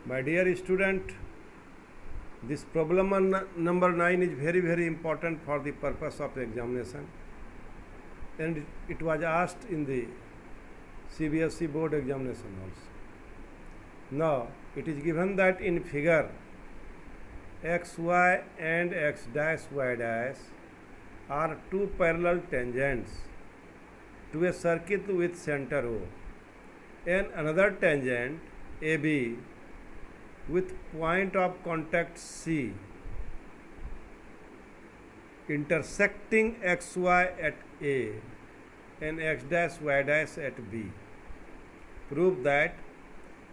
My dear student, this problem number 9 is very important for the purpose of examination, and it was asked in the CBSE board examination also. Now it is given that in figure xy and x dash y dash are two parallel tangents to a circle with center O, and another tangent AB with point of contact C intersecting xy at A and x dash y dash at B. Prove that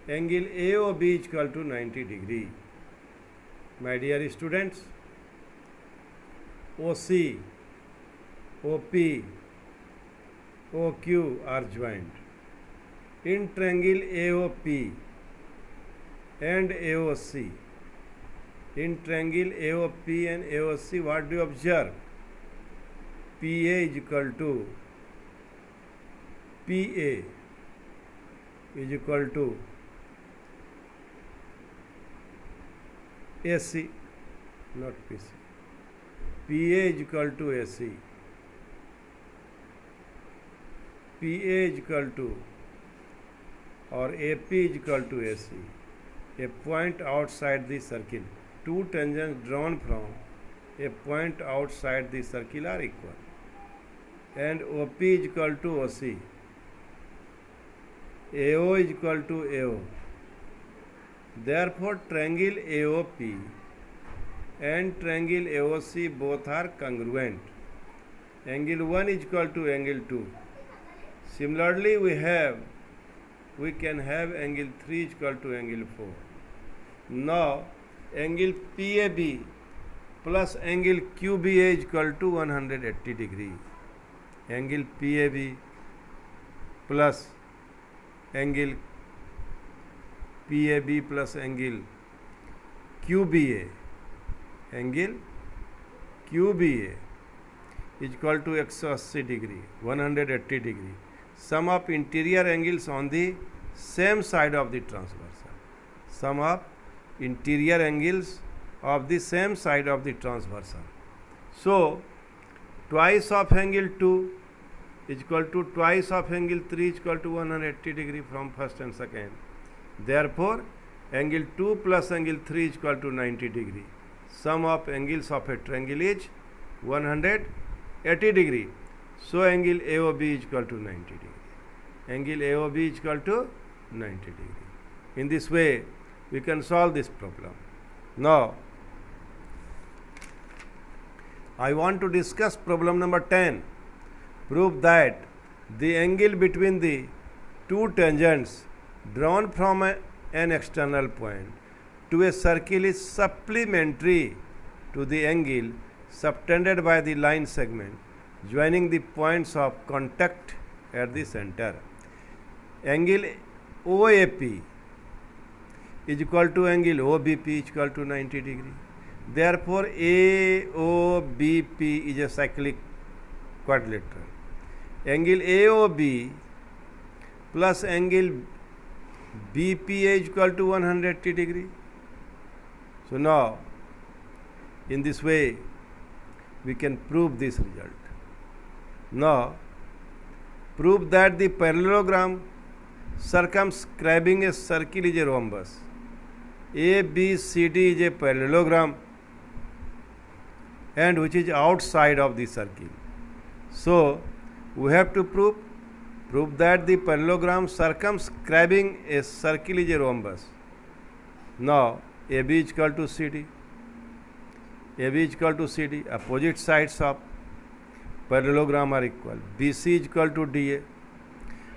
angle AOB is equal to 90 degree. My dear students, OC, OP, OQ are joined. In triangle AOP and AOC, in triangle AOP and AOC, what do you observe? PA is equal to PA is equal to AC, not PC. PA is equal to AC. PA is equal to, or AP is equal to AC. A point outside the circle. Two tangents drawn from a point outside the circle are equal. And OP is equal to OC. AO is equal to AO. Therefore, triangle AOP and triangle AOC both are congruent. Angle 1 is equal to angle 2. Similarly, we can have angle 3 is equal to angle 4. Now, angle PAB plus angle QBA is equal to 180 degree. Angle PAB plus angle PAB plus angle QBA, angle QBA is equal to 180 degree, 180 degree. Sum of interior angles on the same side of the transversal. Sum of interior angles of the same side of the transversal. So, twice of angle 2 is equal to twice of angle 3 is equal to 180 degree from first and second. Therefore, angle 2 plus angle 3 is equal to 90 degree. Sum of angles of a triangle is 180 degree. So, angle AOB is equal to 90 degree. Angle AOB is equal to 90 degree. In this way, we can solve this problem. Now, I want to discuss problem number 10. Prove that the angle between the two tangents drawn from an external point to a circle is supplementary to the angle subtended by the line segment joining the points of contact at the center. Angle OAP is equal to angle OBP is equal to 90 degree. Therefore, AOBP is a cyclic quadrilateral. Angle AOB plus angle BPA is equal to 180 degree. So now, in this way, we can prove this result. Now, prove that the parallelogram circumscribing a circle is a rhombus. ABCD is a parallelogram and which is outside of the circle. So, we have to prove that the parallelogram circumscribing a circle is a rhombus. Now, AB is equal to CD. AB is equal to CD. Opposite sides of parallelogram are equal. BC is equal to DA.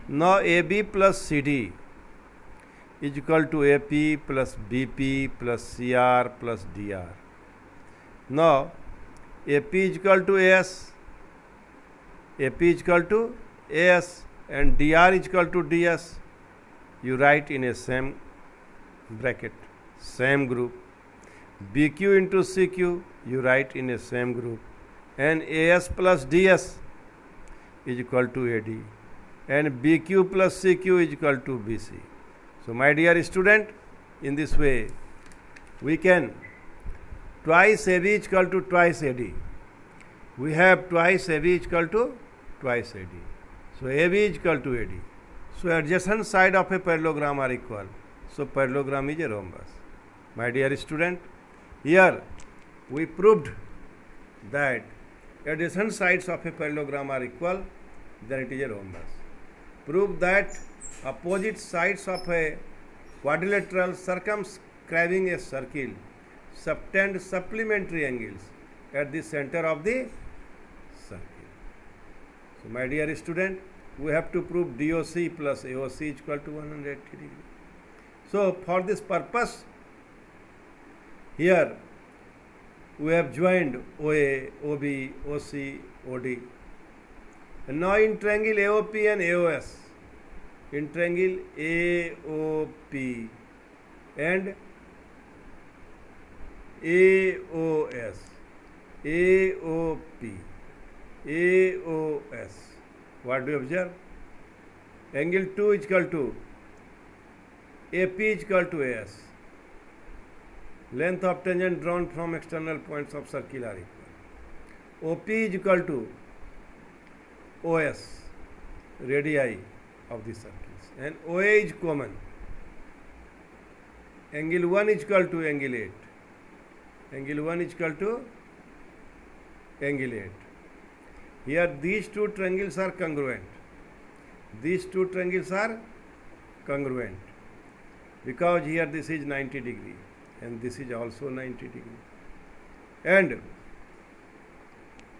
Now, AB plus CD is equal to AP plus BP plus CR plus DR. Now, AP is equal to AS. AP is equal to AS and DR is equal to DS. You write in a same bracket, same group. BQ into CQ, you write in a same group. And AS plus DS is equal to AD. And BQ plus CQ is equal to BC. So, my dear student, in this way, we can twice AB is equal to twice AD. We have twice AB is equal to twice AD. So AB is equal to AD. So adjacent side of a parallelogram are equal. So parallelogram is a rhombus. My dear student, here we proved that adjacent sides of a parallelogram are equal, then it is a rhombus. Prove that opposite sides of a quadrilateral circumscribing a circle subtend supplementary angles at the center of the circle. So my dear student, we have to prove DOC plus AOC is equal to 180 degree. So for this purpose, here we have joined OA, OB, OC, OD. And now in triangle AOP and AOS, in triangle AOP and AOS, AOP, AOS, what do you observe? Angle 2 is equal to AP is equal to AS. Length of tangent drawn from external points of circle are equal. OP is equal to OS, radii of the circles, and OA is common. Angle 1 is equal to angle 8. Angle 1 is equal to angle 8. Here these two triangles are congruent. These two triangles are congruent because here this is 90 degree and this is also 90 degree. And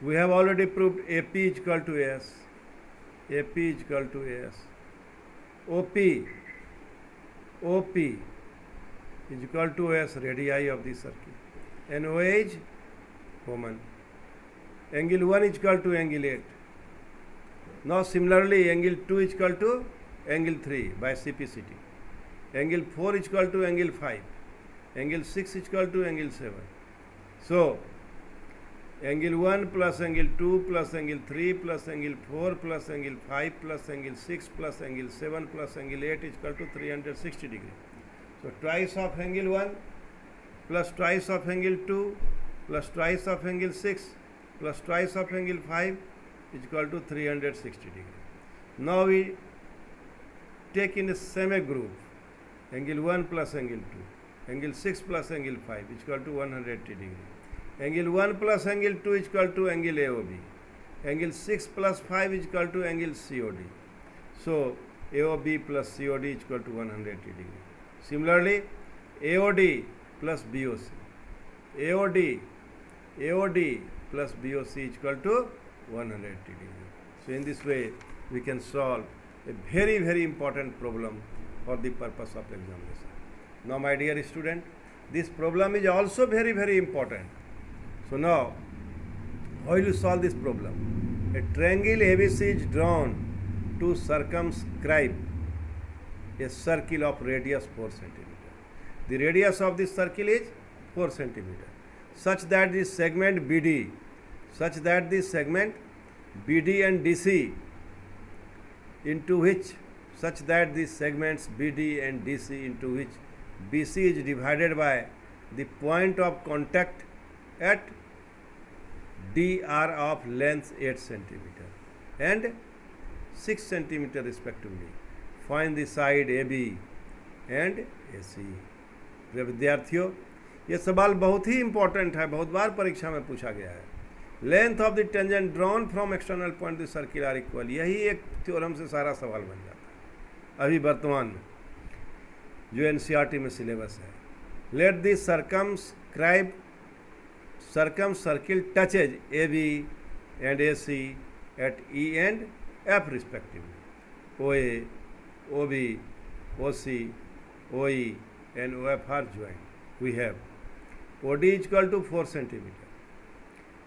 we have already proved AP is equal to AS. AP is equal to AS. OP is equal to AS, radii of the circle. And OA is common. Angle 1 is equal to angle 8. Now similarly, angle 2 is equal to angle 3 by CPCT. Angle 4 is equal to angle 5. Angle 6 is equal to angle 7. So, angle 1 plus angle 2 plus angle 3 plus angle 4 plus angle 5 plus angle 6 plus angle 7 plus angle 8 is equal to 360 degree. So, twice of angle 1 plus twice of angle 2 plus twice of angle 6 plus twice of angle 5 is equal to 360 degree. Now we take in a semi-group angle 1 plus angle 2, angle 6 plus angle 5 is equal to 180 degree. Angle 1 plus angle 2 is equal to angle AOB. Angle 6 plus 5 is equal to angle COD. So AOB plus COD is equal to 180 degree. Similarly, AOD plus BOC. AOD plus BOC is equal to 180 degree. So in this way, we can solve a very, very important problem for the purpose of examination. Now, my dear student, this problem is also very, very important. So now, how will you solve this problem? A triangle ABC is drawn to circumscribe a circle of radius 4 centimeter. The radius of this circle is 4 centimeter, such that the segment BD and DC into which BC is divided by the point of contact at DR of length 8 centimeter and 6 centimeter respectively. Find the side AB and AC. विद्यार्थियों, ये सवाल बहुत ही important है, बहुत बार परीक्षा में पूछा गया है. Length of the tangent drawn from external point the circle are equal. यही एक थ्योरम से सारा सवाल बन जाता है अभी वर्तमान में जो एनसीईआरटी में सिलेबस है. Let the circum circle touches AB and AC at E and F respectively. OA, OB, OC, OE and OF are joined. We have OD is equal to 4 centimeter.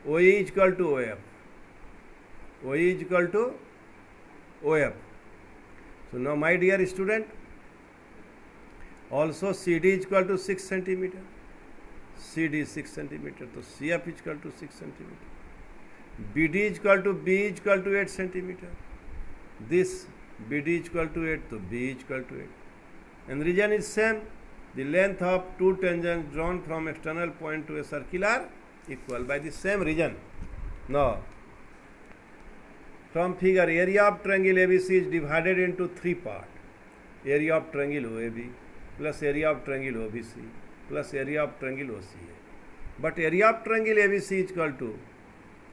OE is equal to OF. OE is equal to OF. So now, my dear student, also CD is equal to 6 centimeter. CD is 6 centimeter. So CF is equal to 6 centimeter. BD is equal to B is equal to 8 centimeter. This BD is equal to 8, so B is equal to 8. And region is same. the length of two tangents drawn from external point to a circle are equal by the same region. Now, from figure, area of triangle ABC is divided into three parts. Area of triangle OAB plus area of triangle OBC plus area of triangle OCA. But area of triangle ABC is equal to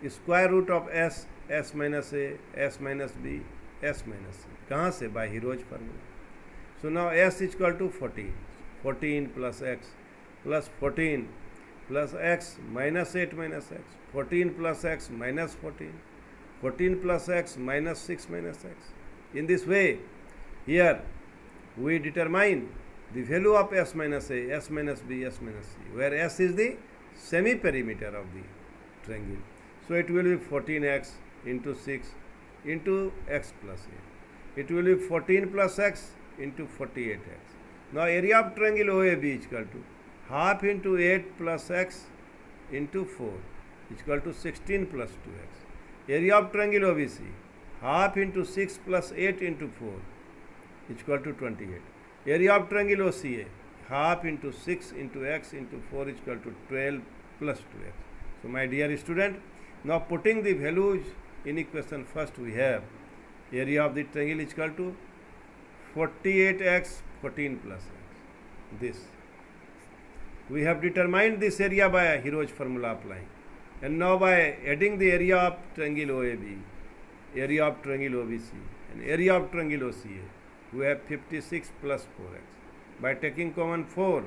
square root of S, S minus A, S minus B, S minus C. कहाँ से? By Hero's formula. So now S is equal to 14. 14 plus X plus 14 plus X minus 8 minus X. 14 plus X minus 14. 14 plus X minus 6 minus X. In this way, here we determine the value of S minus A, S minus B, S minus C, where S is the semi-perimeter of the triangle. So it will be 14x into 6 into x plus 8. It will be 14 plus x into 48x. Now area of triangle OAB is equal to half into 8 plus x into 4 is equal to 16 plus 2x. Area of triangle OBC, half into 6 plus 8 into 4 is equal to 28. Area of triangle OCA, half into 6 into x into 4 is equal to 12 plus 2x. So my dear student, now putting the values in equation, first we have area of the triangle is equal to 48x 14 plus x. This. We have determined this area by a Hero's formula applying. And now by adding the area of triangle OAB, area of triangle OBC and area of triangle OCA, we have 56 plus 4x. By taking common 4,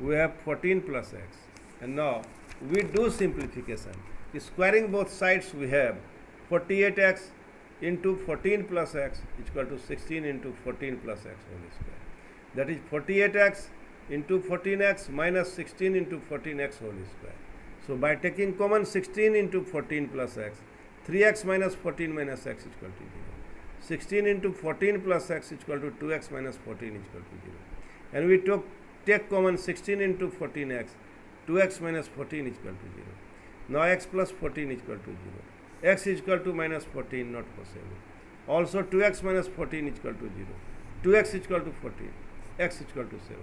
we have 14 plus x. And now we do simplification. Squaring both sides, we have 48x into 14 plus x is equal to 16 into 14 plus x whole square. That is 48x into 14x minus 16 into 14x whole square. So by taking common 16 into 14 plus x, 3x minus 14 minus x is equal to 0. 16 into 14 plus x is equal to 2x minus 14 is equal to 0. And we take common 16 into 14x, 2x minus 14 is equal to 0. Now x plus 14 is equal to 0. X is equal to minus 14, not possible. Also 2x minus 14 is equal to 0. 2x is equal to 14. X is equal to 7.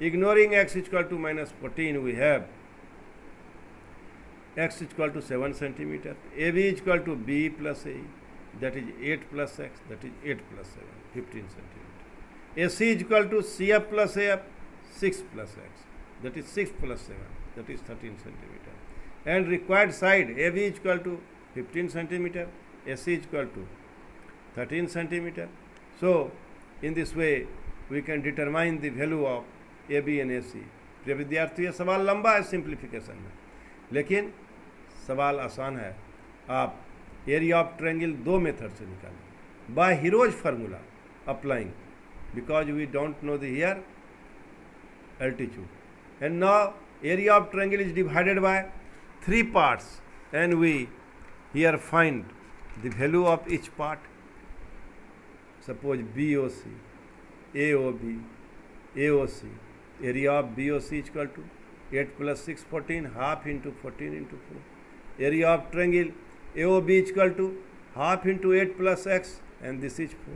Ignoring x is equal to minus 14, we have x is equal to 7 centimeter. AB is equal to B plus A, that is 8 plus x, that is 8 plus 7, 15 centimeter. AC is equal to CF plus AF, 6 plus x, that is 6 plus 7, that is 13 centimeter. And required side AB is equal to 15 centimeter, AC is equal to 13 centimeter. So in this way we can determine the value of AB and AC. प्रिय विद्यार्थियों, ये सवाल लंबा है simplification में, लेकिन सवाल आसान है. आप एरिया ऑफ ट्रायंगल दो मेथड से निकालें. By Heron's formula applying, because we don't know the here altitude. And now area of triangle is divided by three parts, and we here find the value of each part. Suppose BOC, AOB, AOC. Area of BOC is equal to 8 plus 6, 14, half into 14 into 4. Area of triangle AOB is equal to half into 8 plus x, and this is 4.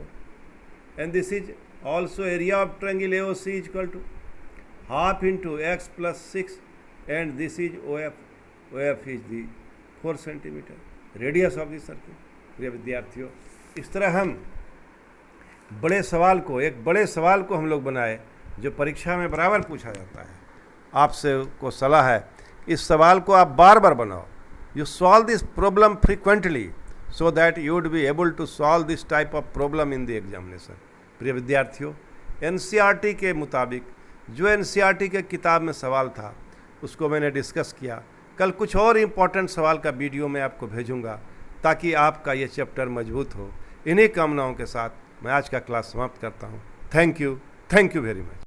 And this is also area of triangle AOC is equal to half into x plus 6, and this is OF. OF is the 4 centimeter radius of the circle. प्रिय विद्यार्थियों, इस तरह हम एक बड़े सवाल को हम लोग बनाए जो परीक्षा में बराबर पूछा जाता है. आपसे को सलाह है, इस सवाल को आप बार बार बनाओ. You solve this problem frequently so that you would be able to solve this type of problem in the examination. प्रिय विद्यार्थियों, NCERT के मुताबिक जो NCERT के किताब में सवाल था उसको मैंने डिस्कस किया. कल कुछ और इम्पोर्टेंट सवाल का वीडियो मैं आपको भेजूंगा ताकि आपका ये चैप्टर मजबूत हो. इन्हीं कामनाओं के साथ मैं आज का क्लास समाप्त करता हूँ. Thank you very much.